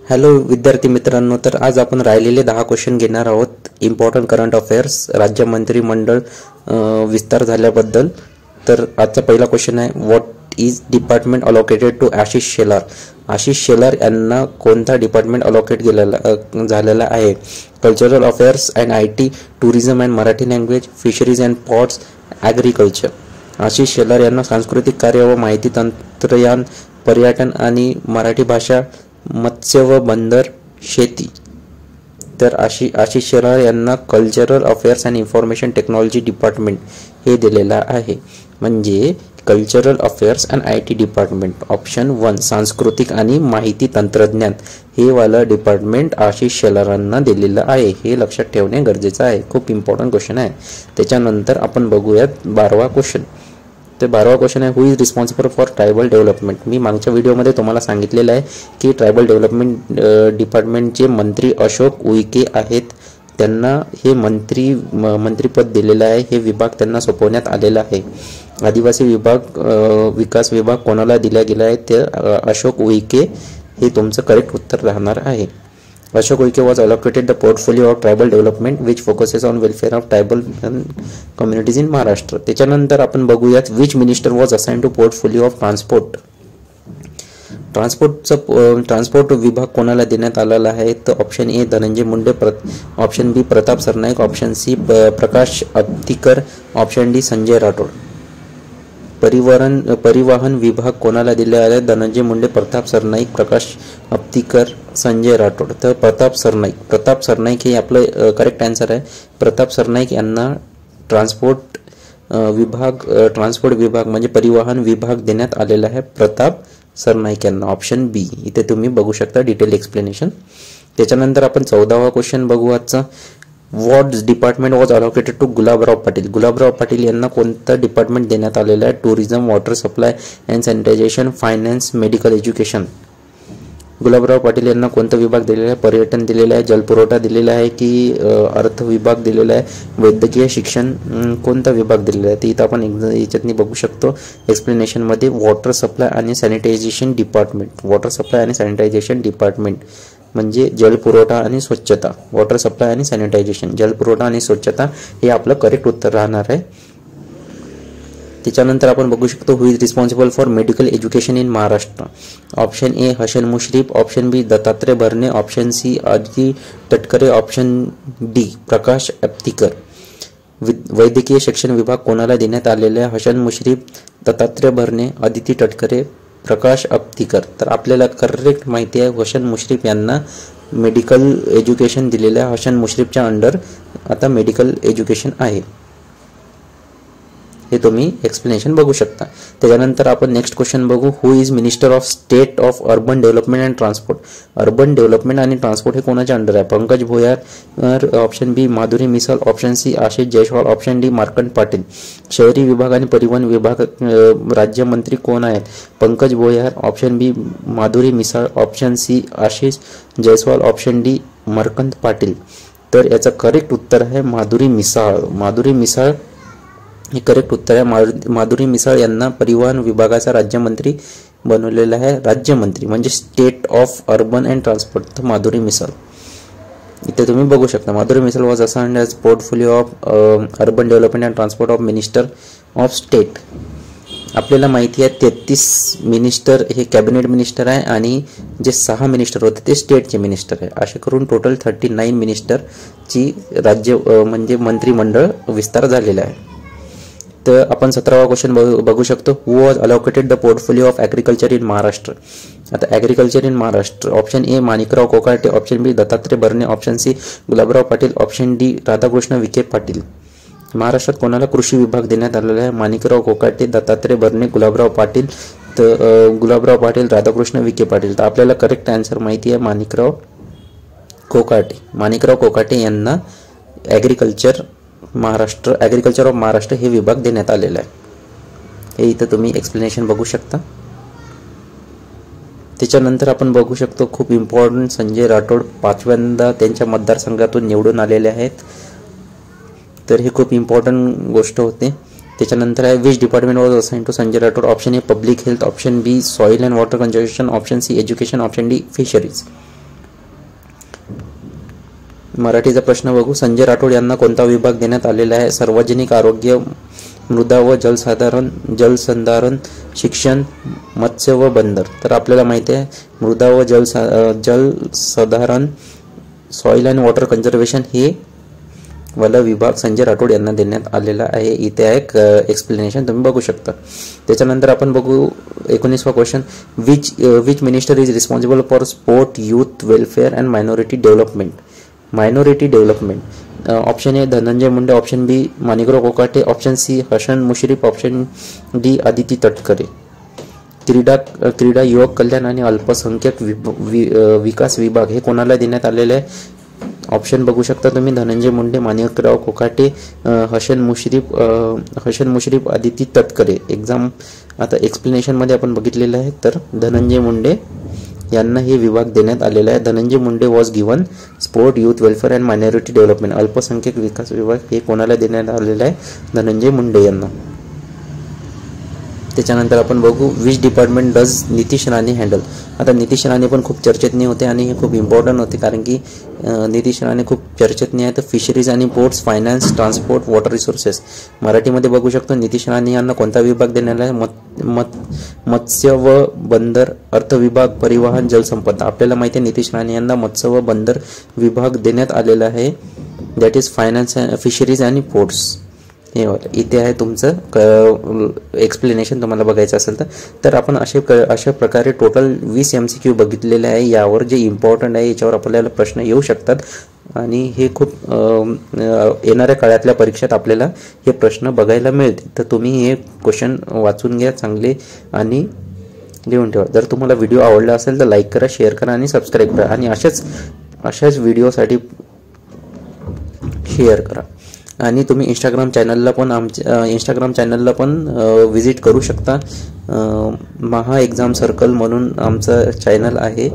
Hello विद्यार्थी मित्रांनो, तर आज आपण राहिलेले 10 क्वेश्चन घेणार आहोत. इम्पॉर्टंट करंट अफेअर्स, राज्य मंत्रिमंडळ विस्तार झाल्याबद्दल. तर आजचा पहिला क्वेश्चन आहे, what is department allocated to Ashish Shelar. Ashish Shelar यांना कोणता डिपार्टमेंट अलोकेट झालेला आहे? Cultural affairs and IT, tourism and Marathi language, fisheries and ports, agriculture. Ashish Shelar यांना सांस्कृतिक कार्य व माहिती तंत्रज्ञान, पर्यटन आणि मराठी भाषा, मत्स्य व बंदर, शेती. तर आशिष शेलार यांना cultural affairs and information technology department हे दिलेला आहे. म्हणजे cultural affairs and IT department. Option 1 सांस्कृतिक आणि माहिती तंत्रज्ञान हे वाला डिपार्टमेंट आशिष शेलारांना दिलेलं आहे. हे लक्षात ठेवणे गरजेचं आहे. खूप इम्पॉर्टंट क्वेश्चन आहे. त्याच्यानंतर आपण बघूयात 12वा क्वेश्चन. तर 12वा क्वेश्चन आहे, who is responsible for tribal development. मी मागच्या व्हिडिओमध्ये तुम्हाला सांगितलेलं आहे की ट्रायबल डेव्हलपमेंट डिपार्टमेंटचे मंत्री अशोक उईके आहेत. त्यांना हे मंत्रीपद दिलेलं आहे. हे विभाग त्यांना सोपवण्यात आलेला आहे. आदिवासी विकास विभाग कोणाला दिला गेला आहे? ते अशोक उईके. हे तुमचं करेक्ट उत्तर राहणार आहे. Ashok Uike was allocated the portfolio of tribal development which focuses on welfare of tribal communities in Maharashtra. त्याच्यानंतर आपण बघूयात which minister was assigned to portfolio of transport. Transport विभाग कोणाला देण्यात आलेला आहे? तर option A Dhananjay Munde, option B Pratap Sarnaik, option C Prakash Abitkar, option D Sanjay Rathod. परिवहन विभाग कोणाला दिले आहे? धनंजय मुंडे, प्रताप सरनाईक, प्रकाश अब्दीकर, संजय राठोड. तर प्रताप सरनाईक हे आपलं करेक्ट आन्सर आहे. प्रताप सरनाईक यांना ट्रान्सपोर्ट विभाग म्हणजे परिवहन विभाग देण्यात आलेला आहे. प्रताप सरनाईक यांना. ऑप्शन बी. इथे तुम्ही बघू शकता डिटेल एक्सप्लेनेशन. त्याच्यानंतर आपण 14वा क्वेश्चन बघू आजचा. What department was allocated to Gulabrao Patil. Gulabrao Patil यांना कोणतं डिपार्टमेंट देण्यात आलेलं आहे? Tourism, water supply and sanitization, finance, medical education. Gulabrao Patil यांना कोणता विभाग दिलेला आहे? पर्यटन दिलेला आहे, जलपुरवठा दिलेला आहे की अर्थ विभाग दिलेला आहे, वैद्यकीय शिक्षण कोणता विभाग दिलेला आहे? ते इथं आपण याच्यातनी बघू शकतो एक्सप्लेनेशनमध्ये. वॉटर सप्लाय आणि सॅनिटायझेशन डिपार्टमेंट. वॉटर सप्लाय आणि सॅनिटायझेशन डिपार्टमेंट म्हणजे जलपुरवठा आणि स्वच्छता. वॉटर सप्लाय आणि सॅनिटायझेशन, जलपुरवठा आणि स्वच्छता हे आपलं करेक्ट उत्तर राहणार आहे. त्याच्यानंतर आपण बघू शकतो who is responsible for medical education in Maharashtra. Option A Hasan Mushrif, option B Dattatray Bharane, option C Aditi Tatkare, option D Prakash Abitkar. वैद्यकीय शिक्षण विभाग कोणाला देण्यात आलेले आहे? हसन मुश्रीफ, दत्तात्रय भरणे, अदिती तटकरे, प्रकाश अब्दीकर. तर आपल्याला करेक्ट माहिती आहे हसन मुश्रीफ यांना मेडिकल एज्युकेशन दिलेलं आहे. हसन मुश्रीफच्या अंडर आता मेडिकल एज्युकेशन आहे. हे तुम्ही एक्सप्लेनेशन बघू शकता. त्याच्यानंतर आपण नेक्स्ट क्वेश्चन बघू. Who is minister of state of urban development and transport. Urban development आणि ट्रान्सपोर्ट हे कोणाच्या अंडर आहे? Pankaj Bhoyar, option B Madhuri Misal, option C Ashish Jaiswal, option D Markand Patil. शहरी विभाग आणि परिवहन विभाग राज्यमंत्री कोण आहेत? Pankaj Bhoyar, option B Madhuri Misal, option C Ashish Jaiswal, option D Markand Patil. तर याचं करेक्ट उत्तर आहे माधुरी मिसाळ. माधुरी मिसाळ हे करेक्ट उत्तर आहे. माधुरी मिसाळ यांना परिवहन विभागाचा राज्यमंत्री बनवलेला आहे. राज्यमंत्री म्हणजे state of urban and transport. तर माधुरी मिसाळ इथे तुम्ही बघू शकता. Madhuri Misal was assigned as portfolio of urban development and transport of minister of state. आपल्याला माहिती आहे 33 मिनिस्टर हे कॅबिनेट मिनिस्टर आहे आणि जे 6 मिनिस्टर होते ते स्टेटचे मिनिस्टर आहे. असे करून टोटल 39 मिनिस्टरची राज्य म्हणजे मंत्रिमंडळ विस्तार झालेला आहे. तर आपण 17वा क्वेश्चन बघू शकतो. Who was allocated the portfolio of agriculture in Maharashtra. आता agriculture in Maharashtra. Option A Manikrao Kokate, option B Dattatray Bharane, option C Gulabrao Patil, option D Radhakrishna Vikhe Patil. महाराष्ट्रात कोणाला कृषी विभाग देण्यात आलेला आहे? माणिकराव कोकाटे, दत्तात्रय भरणे, गुलाबराव पाटील. तर गुलाबराव पाटील, राधाकृष्ण विखे पाटील. तर आपल्याला करेक्ट आन्सर माहिती आहे माणिकराव कोकाटे. माणिकराव कोकाटे यांना ॲग्रिकल्चर ऑफ महाराष्ट्र हे विभाग देण्यात आलेला आहे. हे इथं तुम्ही एक्सप्लेनेशन बघू शकता. त्याच्यानंतर आपण बघू शकतो खूप इम्पॉर्टंट संजय राठोड 5व्यांदा त्यांच्या मतदारसंघातून निवडून आलेले आहेत. तर हे खूप इम्पॉर्टंट गोष्ट होते. त्याच्यानंतर आहे which department was assign to Sanjay Rathod. Option A public health, option B soil and water conservation, option C education, option D fisheries. मराठीचा प्रश्न बघू. संजय राठोड यांना कोणता विभाग देण्यात आलेला आहे? सार्वजनिक आरोग्य, मृदा व जलसंधारण, शिक्षण, मत्स्य व बंदर. तर आपल्याला माहिती आहे मृदा व जलसंधारण, सॉइल अँड वॉटर कन्झर्वेशन हे वाला विभाग संजय राठोड यांना देण्यात आलेला आहे. इथे एक एक्सप्लेनेशन तुम्ही बघू शकता. त्याच्यानंतर आपण बघू 19वा question. Which minister is responsible for sport, youth welfare and minority development. Option A Dhananjay Munde, option B Manikrao Kokate, option C Hasan Mushrif, option D Aditi Tatkare. क्रीडा, युवक कल्याण आणि अल्पसंख्याक विकास विभाग हे कोणाला देण्यात आलेले आहे? ऑप्शन बघू शकता तुम्ही. धनंजय मुंडे, माणिकराव कोकाटे, हसन मुश्रीफ, आदिती तटकरे. आता एक्सप्लेनेशन मध्ये आपण बघितलेलं आहे. तर धनंजय मुंडे यांना हे विभाग देण्यात आलेला आहे. Dhananjay Munde was given sport, youth welfare and minority development, अल्पसंख्याक विकास विभाग हे कोणाला देण्यात आलेला आहे? धनंजय मुंडे यांना. त्याच्यानंतर आपण बघू which department does Nitish Rane handle. आता नितीश राणे पण खूप चर्चेतनी होते आणि हे खूप इम्पॉर्टंट होते कारण की नितीश राणे खूप चर्चेतनी आहे. तर फिशरीज आणि ports, finance, transport, water resources. मराठीमध्ये बघू शकतो नितीश राणे यांना कोणता विभाग देण्यात आहे? मत्स्य व बंदर, अर्थ विभाग, परिवहन, जलसंपदा. आपल्याला माहिती आहे नितीश राणे यांना मत्स्य व बंदर विभाग देण्यात आलेला आहे. दॅट इज फायनान्स, फिशरीज आणि पोर्ट्स. हे इथे आहे तुमचं एक्सप्लेनेशन तुम्हाला बघायचं असेल तर आपण अशा प्रकारे टोटल 20 MCQ बघितलेले आहे. यावर जे इम्पॉर्टंट आहे याच्यावर आपल्याला प्रश्न येऊ शकतात आणि हे खूप येणाऱ्या काळातल्या परीक्षेत आपल्याला हे प्रश्न बघायला मिळतील. तर तुम्ही हे क्वेश्चन वाचून घ्या चांगले आणि लिहून ठेवा. जर तुम्हाला व्हिडिओ आवडला असेल तर लाईक करा, शेअर करा आणि सबस्क्राईब करा आणि अशाच व्हिडिओसाठी शेअर करा. आणि तुम्ही इंस्टाग्राम चॅनलला पण व्हिजिट करू शकता. महा एक्झाम सर्कल म्हणून आमचं चॅनल आहे.